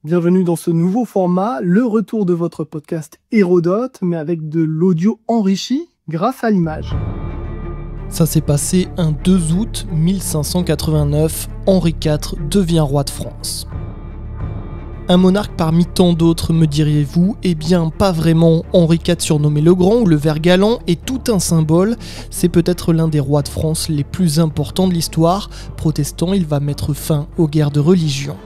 Bienvenue dans ce nouveau format, le retour de votre podcast Hérodote, mais avec de l'audio enrichi grâce à l'image. Ça s'est passé un 2 août 1589, Henri IV devient roi de France. Un monarque parmi tant d'autres, me diriez-vous? Eh bien, pas vraiment. Henri IV, surnommé le Grand ou le Vert galant, est tout un symbole. C'est peut-être l'un des rois de France les plus importants de l'histoire. Protestant, il va mettre fin aux guerres de religion.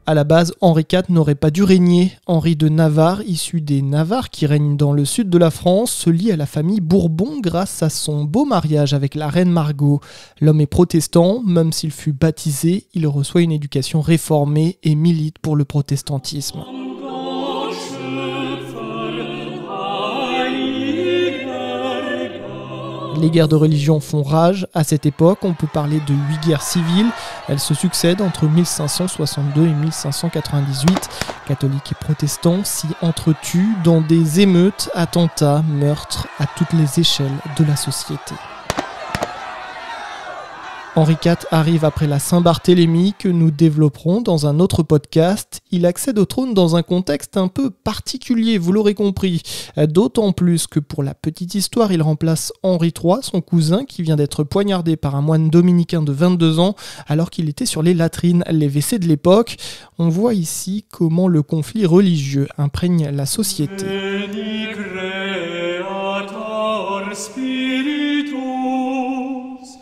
À la base, Henri IV n'aurait pas dû régner. Henri de Navarre, issu des Navarres qui règnent dans le sud de la France, se lie à la famille Bourbon grâce à son beau mariage avec la reine Margot. L'homme est protestant, même s'il fut baptisé, il reçoit une éducation réformée et milite pour le protestantisme. Les guerres de religion font rage. À cette époque, on peut parler de 8 guerres civiles. Elles se succèdent entre 1562 et 1598. Catholiques et protestants s'y entretuent dans des émeutes, attentats, meurtres à toutes les échelles de la société. Henri IV arrive après la Saint-Barthélemy que nous développerons dans un autre podcast. Il accède au trône dans un contexte un peu particulier, vous l'aurez compris. D'autant plus que pour la petite histoire, il remplace Henri III, son cousin, qui vient d'être poignardé par un moine dominicain de 22 ans alors qu'il était sur les latrines, les WC de l'époque. On voit ici comment le conflit religieux imprègne la société.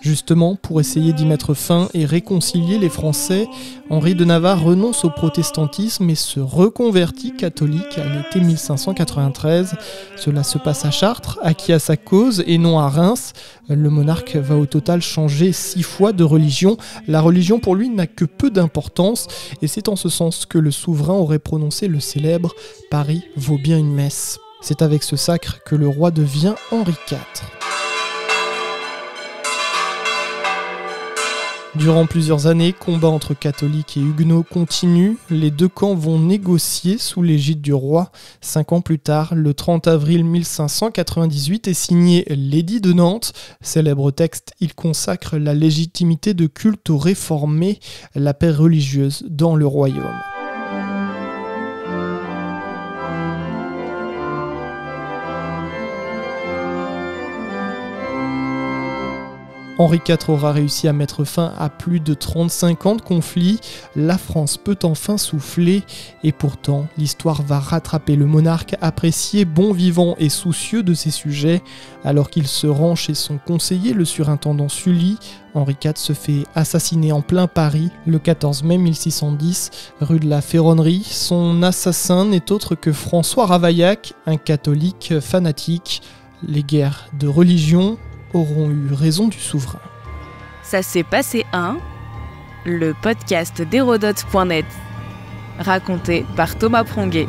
Justement, pour essayer d'y mettre fin et réconcilier les Français, Henri de Navarre renonce au protestantisme et se reconvertit catholique à l'été 1593. Cela se passe à Chartres, acquis à sa cause et non à Reims. Le monarque va au total changer 6 fois de religion. La religion pour lui n'a que peu d'importance et c'est en ce sens que le souverain aurait prononcé le célèbre « Paris vaut bien une messe ». C'est avec ce sacre que le roi devient Henri IV. Durant plusieurs années, combats entre catholiques et huguenots continuent. Les deux camps vont négocier sous l'égide du roi. 5 ans plus tard, le 30 avril 1598 est signé l'édit de Nantes. Célèbre texte, il consacre la légitimité de culte aux réformés, la paix religieuse dans le royaume. Henri IV aura réussi à mettre fin à plus de 35 ans de conflit. La France peut enfin souffler. Et pourtant, l'histoire va rattraper le monarque apprécié, bon vivant et soucieux de ses sujets. Alors qu'il se rend chez son conseiller, le surintendant Sully, Henri IV se fait assassiner en plein Paris le 14 mai 1610, rue de la Ferronnerie. Son assassin n'est autre que François Ravaillac, un catholique fanatique. Les guerres de religion auront eu raison du souverain. Ça s'est passé le podcast d'Hérodote.net, raconté par Thomas Pronguet.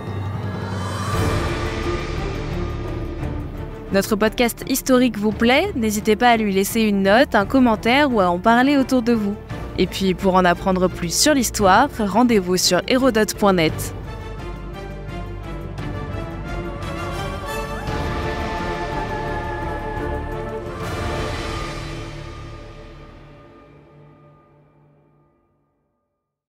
Notre podcast historique vous plaît? N'hésitez pas à lui laisser une note, un commentaire ou à en parler autour de vous. Et puis pour en apprendre plus sur l'histoire, rendez-vous sur Hérodote.net.